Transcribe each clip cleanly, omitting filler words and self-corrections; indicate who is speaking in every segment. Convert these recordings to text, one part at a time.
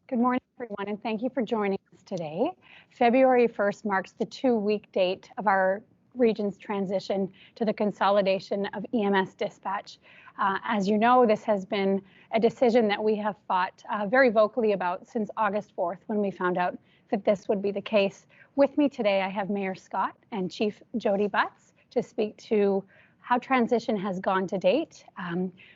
Speaker 1: Good morning, everyone, and thank you for joining us today. February 1st marks the 2-week date of our region's transition to the consolidation of EMS dispatch. As you know, this has been a decision that we have fought very vocally about since August 4th, when we found out that this would be the case. With me today, I have Mayor Scott and Chief Jody Butz to speak to how transition has gone to date.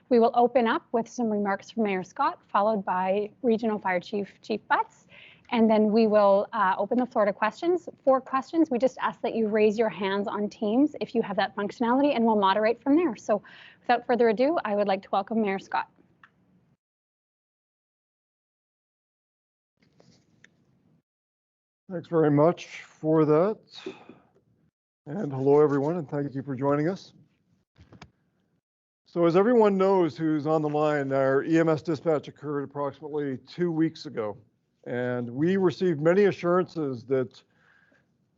Speaker 1: We will open up with some remarks from Mayor Scott, followed by Regional Fire Chief Butz, and then we will open the floor to questions. For questions, we just ask that you raise your hands on Teams if you have that functionality, and we'll moderate from there. So without further ado, I would like to welcome Mayor Scott.
Speaker 2: Thanks very much for that. And hello, everyone, and thank you for joining us. So as everyone knows who's on the line, our EMS dispatch occurred approximately 2 weeks ago, and we received many assurances that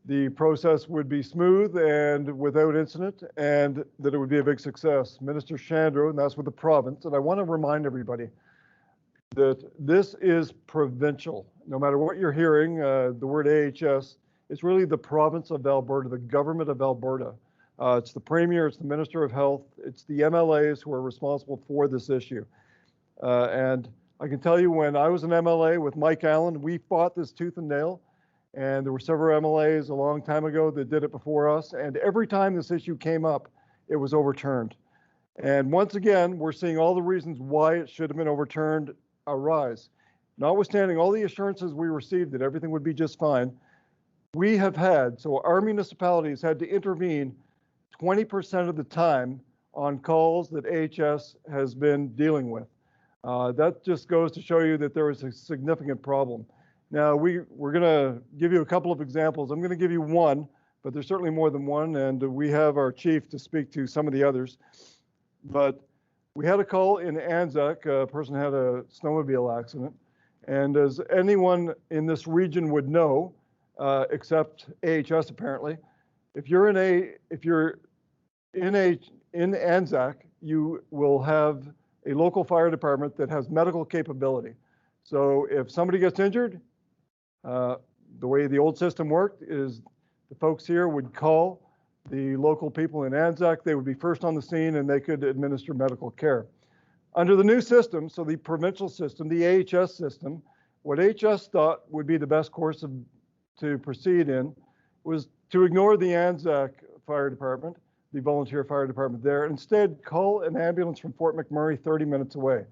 Speaker 2: the process would be smooth and without incident, and that it would be a big success. Minister Shandro, and that's with the province, and I want to remind everybody that this is provincial. No matter what you're hearing, the word AHS, it's really the province of Alberta, the government of Alberta. It's the Premier, it's the Minister of Health, it's the MLAs who are responsible for this issue. And I can tell you, when I was an MLA with Mike Allen, we fought this tooth and nail, and there were several MLAs a long time ago that did it before us, and every time this issue came up, it was overturned. And once again, we're seeing all the reasons why it should have been overturned arise. Notwithstanding all the assurances we received that everything would be just fine, we have had, so our municipalities had to intervene 20% of the time on calls that AHS has been dealing with. That just goes to show you that there is a significant problem. Now, we're going to give you a couple of examples. I'm going to give you one, but there's certainly more than one, and we have our chief to speak to some of the others. But we had a call in Anzac. A person had a snowmobile accident, and as anyone in this region would know, except AHS apparently, if you're in Anzac, you will have a local fire department that has medical capability. So if somebody gets injured, the way the old system worked is the folks here would call the local people in Anzac. They would be first on the scene, and they could administer medical care. Under the new system, so the provincial system, the AHS system, what AHS thought would be the best course to proceed in was to ignore the Anzac Fire Department, the volunteer fire department there, and instead call an ambulance from Fort McMurray 30 minutes away.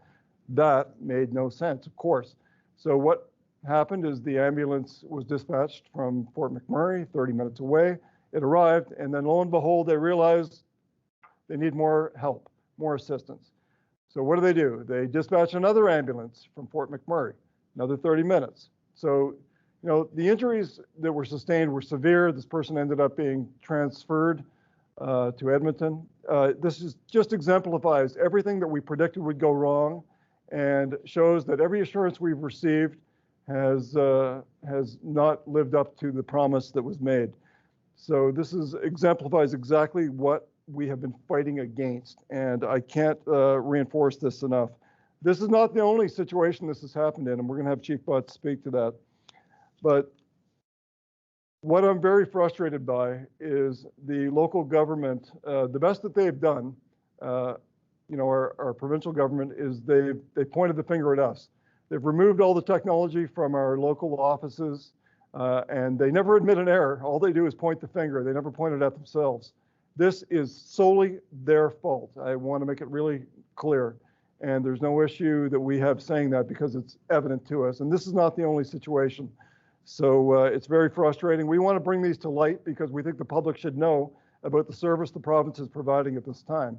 Speaker 2: That made no sense, of course. So what happened is the ambulance was dispatched from Fort McMurray 30 minutes away. It arrived, and then lo and behold, they realized they need more help, more assistance. So what do? They dispatch another ambulance from Fort McMurray, another 30 minutes. So, you know, the injuries that were sustained were severe. This person ended up being transferred to Edmonton. This is just exemplifies everything that we predicted would go wrong, and shows that every assurance we've received has not lived up to the promise that was made. So this exemplifies exactly what we have been fighting against, and I can't reinforce this enough. This is not the only situation this has happened in, and we're going to have Chief Butz speak to that. But what I'm very frustrated by is the local government. The best that they've done, you know, our provincial government, is they pointed the finger at us. They've removed all the technology from our local offices, and they never admit an error. All they do is point the finger. They never point it at themselves. This is solely their fault. I want to make it really clear. And there's no issue that we have saying that, because it's evident to us. And this is not the only situation. So it's very frustrating. We want to bring these to light because we think the public should know about the service the province is providing at this time.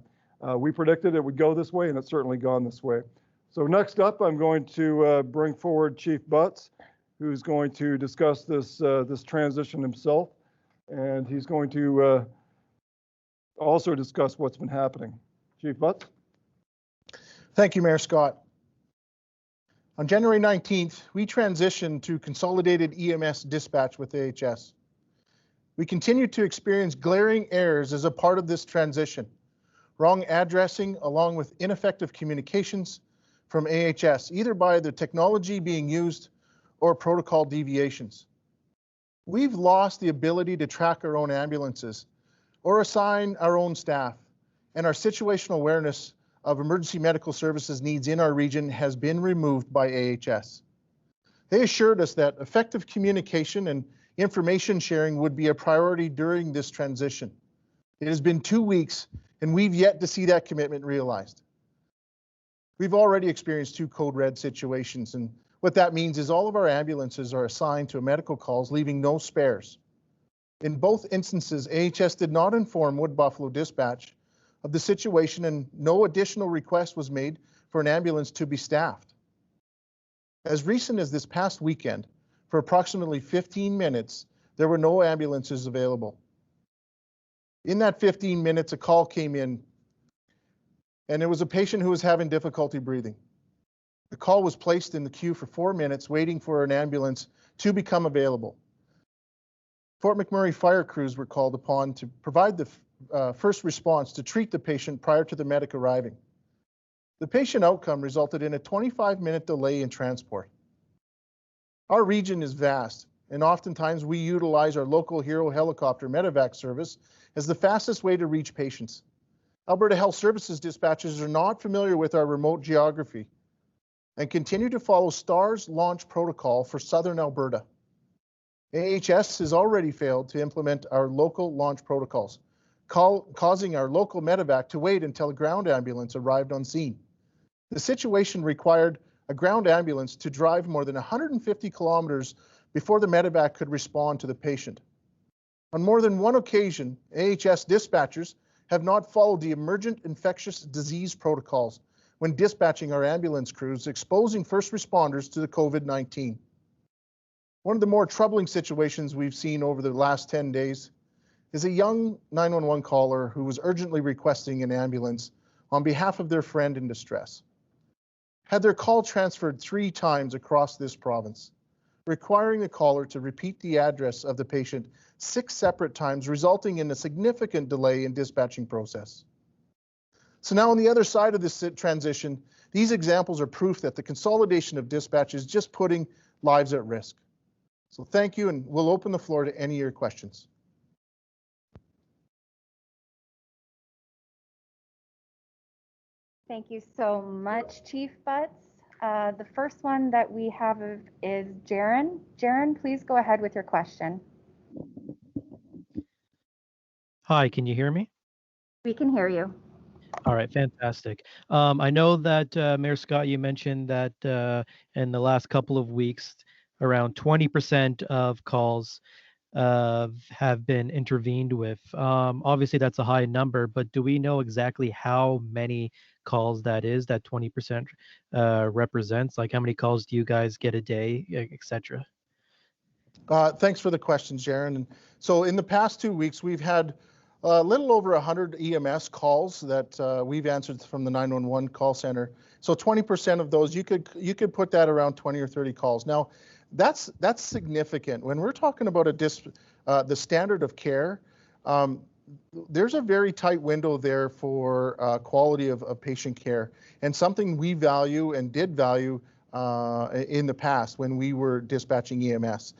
Speaker 2: We predicted it would go this way, and it's certainly gone this way. So next up, I'm going to bring forward Chief Butz, who's going to discuss this transition himself, and he's going to also discuss what's been happening. Chief Butz.
Speaker 3: Thank you, Mayor Scott. On January 19th, we transitioned to consolidated EMS dispatch with AHS. We continue to experience glaring errors as a part of this transition. Wrong addressing along with ineffective communications from AHS, either by the technology being used or protocol deviations. We've lost the ability to track our own ambulances or assign our own staff, and our situational awareness of emergency medical services needs in our region has been removed by AHS. They assured us that effective communication and information sharing would be a priority during this transition. It has been 2 weeks, and we've yet to see that commitment realized. We've already experienced 2 code red situations, and what that means is all of our ambulances are assigned to medical calls, leaving no spares. In both instances, AHS did not inform Wood Buffalo Dispatch of the situation, and no additional request was made for an ambulance to be staffed. As recent as this past weekend, for approximately 15 minutes, there were no ambulances available. In that 15 minutes, a call came in, and it was a patient who was having difficulty breathing. The call was placed in the queue for 4 minutes, waiting for an ambulance to become available. Fort McMurray fire crews were called upon to provide the first response to treat the patient prior to the medic arriving. The patient outcome resulted in a 25-minute delay in transport. Our region is vast, and oftentimes we utilize our local Hero helicopter medevac service as the fastest way to reach patients. Alberta Health Services dispatchers are not familiar with our remote geography and continue to follow STAR's launch protocol for Southern Alberta. AHS has already failed to implement our local launch protocols, causing our local medevac to wait until a ground ambulance arrived on scene. The situation required a ground ambulance to drive more than 150 kilometers before the medevac could respond to the patient. On more than one occasion, AHS dispatchers have not followed the emergent infectious disease protocols when dispatching our ambulance crews, exposing first responders to the COVID-19. One of the more troubling situations we've seen over the last 10 days is a young 911 caller who was urgently requesting an ambulance on behalf of their friend in distress. Had their call transferred 3 times across this province, requiring the caller to repeat the address of the patient 6 separate times, resulting in a significant delay in dispatching process. So now on the other side of this transition, these examples are proof that the consolidation of dispatch is just putting lives at risk. So thank you, and we'll open the floor to any of your questions.
Speaker 4: Thank you so much, Chief Butz. The first one that we have is Jaron. Jaron, please go ahead with your question.
Speaker 5: Hi, can you hear me?
Speaker 4: We can hear you.
Speaker 5: All right, fantastic. I know that Mayor Scott, you mentioned that in the last couple of weeks, around 20% of calls have been intervened with. Obviously, that's a high number, but do we know exactly how many calls that is, that 20% represents? Like, how many calls do you guys get a day, etc.?
Speaker 3: Thanks for the questions, Jaron. And so in the past 2 weeks, we've had a little over 100 EMS calls that we've answered from the 911 call center. So 20% of those, you could put that around 20 or 30 calls. Now, that's significant. When we're talking about the standard of care, there's a very tight window there for quality of patient care, and something we value and did value in the past when we were dispatching EMS.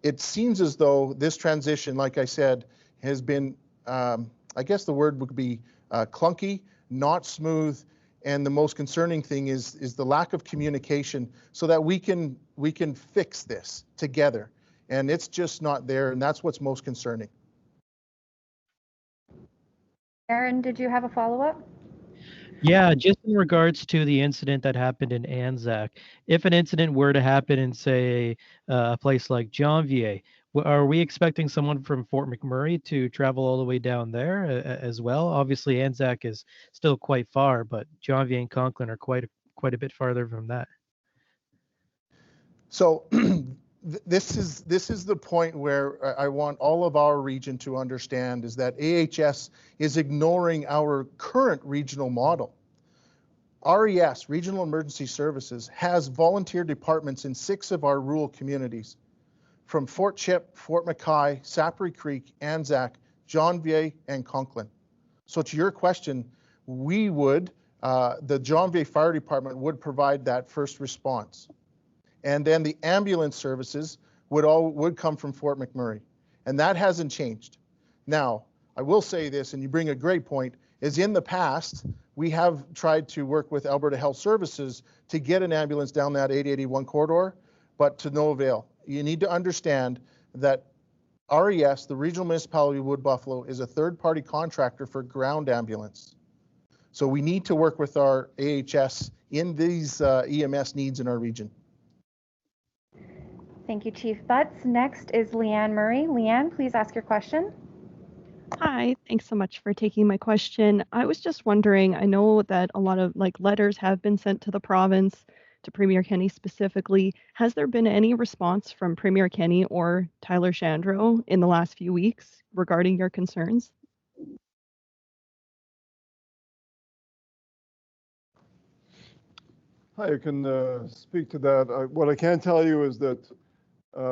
Speaker 3: It seems as though this transition, like I said, has been, I guess the word would be clunky, not smooth, and the most concerning thing is the lack of communication so that we can fix this together. And it's just not there, and that's what's most concerning.
Speaker 4: Aaron, did you have a follow-up?
Speaker 5: Yeah, just in regards to the incident that happened in Anzac, if an incident were to happen in, say, a place like Janvier, are we expecting someone from Fort McMurray to travel all the way down there as well? Obviously, Anzac is still quite far, but Janvier and Conklin are quite a bit farther from that.
Speaker 3: So this is the point where I want all of our region to understand is that AHS is ignoring our current regional model. RES, Regional Emergency Services, has volunteer departments in 6 of our rural communities, from Fort Chip, Fort McKay, Sapri Creek, Anzac, Janvier, and Conklin. So to your question, we would, the Janvier Fire Department would provide that first response. and then the ambulance services would come from Fort McMurray. And that hasn't changed. Now, I will say this, and you bring a great point, is in the past, we have tried to work with Alberta Health Services to get an ambulance down that 881 corridor, but to no avail. You need to understand that RES, the Regional Municipality of Wood Buffalo, is a third-party contractor for ground ambulance. So we need to work with our AHS in these EMS needs in our region.
Speaker 4: Thank you, Chief Butz. Next is Leanne Murray. Leanne, please ask your question.
Speaker 6: Hi, thanks so much for taking my question. I was just wondering, I know that a lot of letters have been sent to the province, to Premier Kenney specifically. Has there been any response from Premier Kenney or Tyler Shandro in the last few weeks regarding your concerns?
Speaker 2: Hi, I can speak to that. What I can tell you is that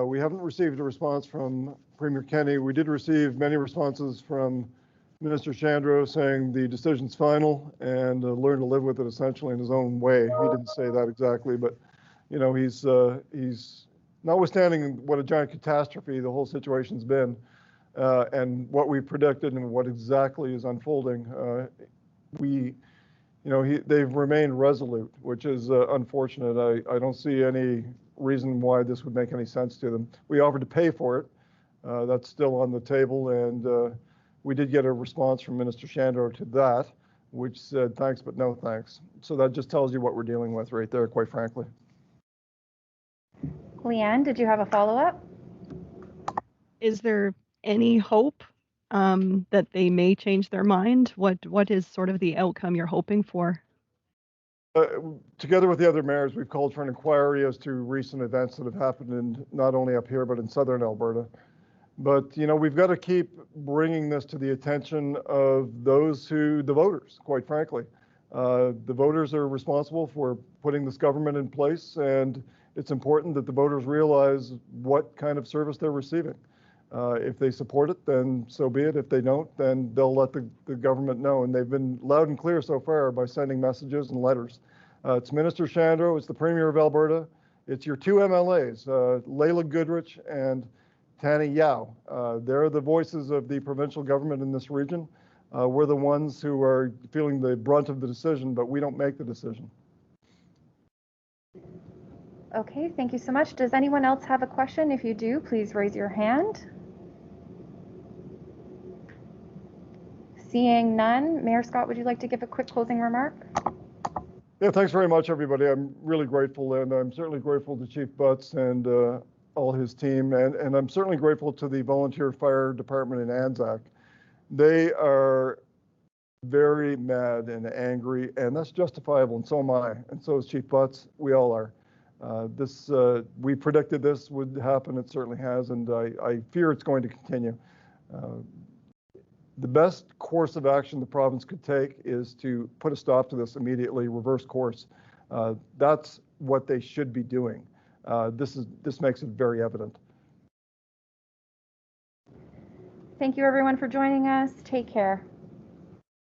Speaker 2: we haven't received a response from Premier Kenney. We did receive many responses from Minister Shandro saying the decision's final and learn to live with it essentially in his own way. He didn't say that exactly, but you know, he's notwithstanding what a giant catastrophe the whole situation's been and what we predicted and what exactly is unfolding. They've remained resolute, which is unfortunate. I don't see any reason why this would make any sense to them. We offered to pay for it. That's still on the table, and we did get a response from Minister Shandro to that, which said thanks, but no thanks. So that just tells you what we're dealing with right there, quite frankly.
Speaker 4: Leanne, did you have a follow-up?
Speaker 6: Is there any hope that they may change their mind? What is sort of the outcome you're hoping for?
Speaker 2: Together with the other mayors, we've called for an inquiry as to recent events that have happened in not only up here, but in southern Alberta. But, you know, we've got to keep bringing this to the attention of the voters, quite frankly. The voters are responsible for putting this government in place, and it's important that the voters realize what kind of service they're receiving. If they support it, then so be it. If they don't, then they'll let the government know. And they've been loud and clear so far by sending messages and letters. It's Minister Shandro, it's the Premier of Alberta, it's your two MLAs, Leila Goodrich and Tani Yao. They're the voices of the provincial government in this region. We're the ones who are feeling the brunt of the decision, but we don't make the decision.
Speaker 4: Okay, thank you so much. Does anyone else have a question? If you do, please raise your hand. Seeing none, Mayor Scott, would you like to give a quick closing remark?
Speaker 2: Yeah, thanks very much, everybody. I'm really grateful, and I'm certainly grateful to Chief Butz and all his team, and I'm certainly grateful to the volunteer fire department in Anzac. They are very mad and angry, and that's justifiable, and so am I, and so is Chief Butz. We all are. We predicted this would happen. It certainly has, and I fear it's going to continue. The best course of action the province could take is to put a stop to this immediately, reverse course. That's what they should be doing. This makes it very evident.
Speaker 4: Thank you everyone for joining us. Take care.